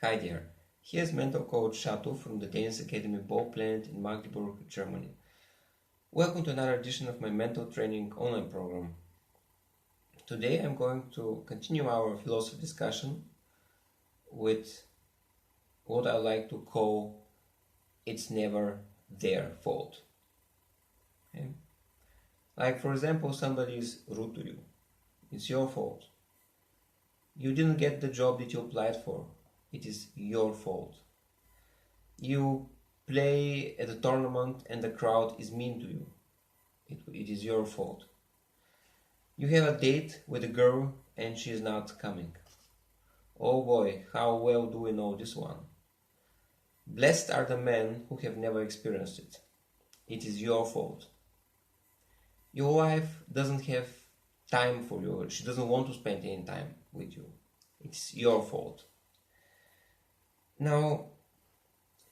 Hi there, here's mental coach Shatov from the Tennis Academy Ball Plant in Magdeburg, Germany. Welcome to another edition of my mental training online program. Today I'm going to continue our philosophy discussion with what I like to call it's never their fault. Okay? Like for example, somebody is rude to you. It's your fault. You didn't get the job that you applied for. It is your fault. You play at a tournament and the crowd is mean to you. It is your fault. You have a date with a girl and she is not coming. Oh boy, how well do we know this one? Blessed are the men who have never experienced it. It is your fault. Your wife doesn't have time for you. She doesn't want to spend any time with you. It's your fault. Now,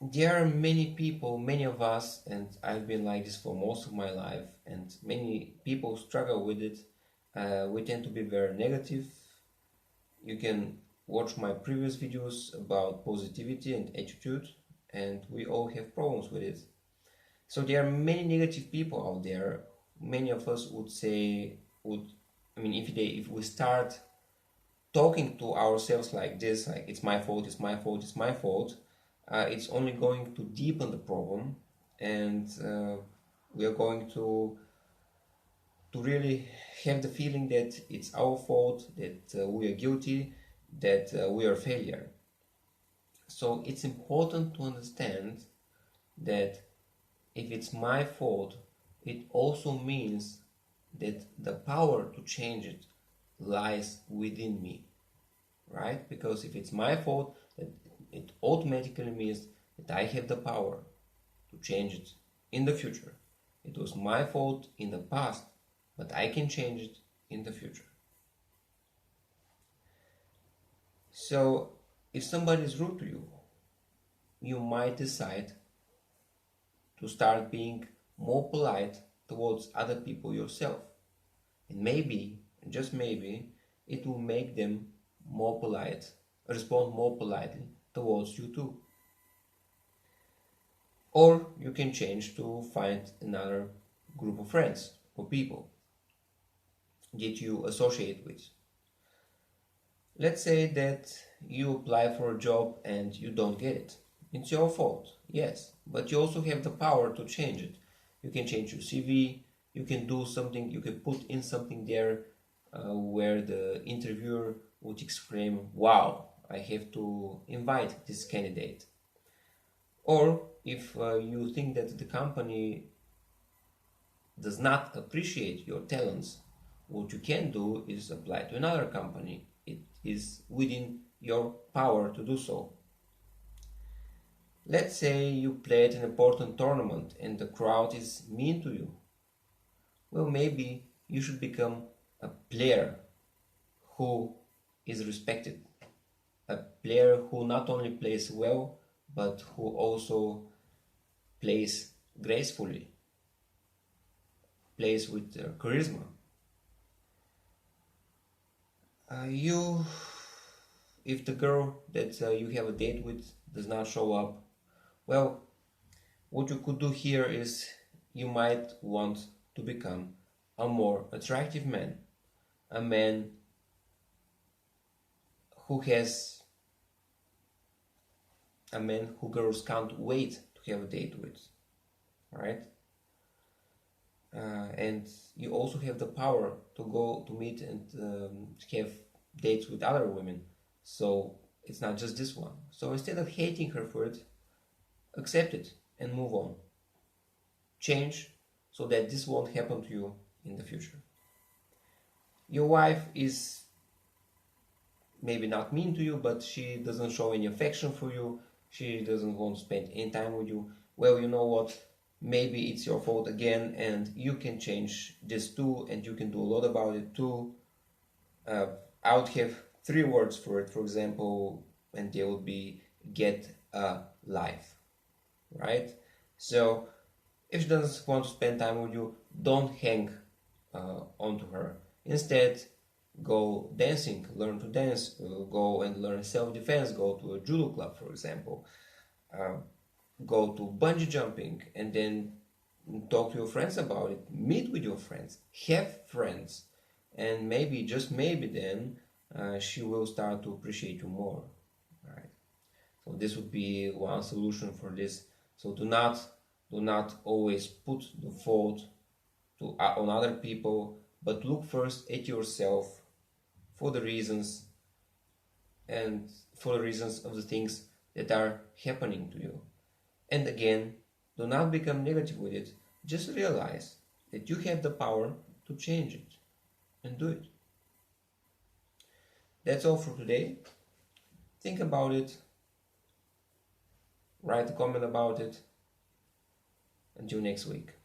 there are many people, many of us, and I've been like this for most of my life, and many people struggle with it. We tend to be very negative. You can watch my previous videos about positivity and attitude, and we all have problems with it. So there are many negative people out there. Many of us would say, if we start talking to ourselves like this, like it's my fault, it's my fault, it's my fault, it's only going to deepen the problem, and we are going to really have the feeling that it's our fault, that we are guilty, that we are a failure. So it's important to understand that if it's my fault, it also means that the power to change it lies within me, right? Because if it's my fault, it automatically means that I have the power to change it in the future. It was my fault in the past, but I can change it in the future. So if somebody is rude to you, you might decide to start being more polite towards other people yourself. And maybe, just maybe, it will make them more polite, respond more politely towards you too. Or you can change to find another group of friends or people that you associate with. Let's say that you apply for a job and you don't get it. It's your fault, yes, but you also have the power to change it. You can change your CV, you can do something, you can put in something there where the interviewer would exclaim, wow, I have to invite this candidate. Or if you think that the company does not appreciate your talents, what you can do is apply to another company. It is within your power to do so. Let's say you played an important tournament and the crowd is mean to you. Well, maybe you should become a player who is respected. A player who not only plays well, but who also plays gracefully, plays with charisma. If the girl that you have a date with does not show up, well, what you could do here is you might want to become a more attractive man, a man who girls can't wait to have a date with, right? And you also have the power to go to meet and have dates with other women. So it's not just this one. So instead of hating her for it, accept it and move on. Change so that this won't happen to you in the future. Your wife is maybe not mean to you, but she doesn't show any affection for you. She doesn't want to spend any time with you. Well, you know what? Maybe it's your fault again, and you can change this too, and you can do a lot about it too. I would have 3 words for it, for example, and they would be get a life, right? So if she doesn't want to spend time with you, don't hang onto her. Instead, Go dancing, learn to dance, go and learn self-defense, go to a judo club, for example. Uh, Go to bungee jumping and then talk to your friends about it. Meet with your friends. Have friends. And maybe, just maybe then, she will start to appreciate you more. Right? So this would be one solution for this. So do not always put the fault on other people, but look first at yourself for the reasons and for the reasons of the things that are happening to you. And again, do not become negative with it. Just realize that you have the power to change it and do it. That's all for today. Think about it, write a comment about it. Until next week.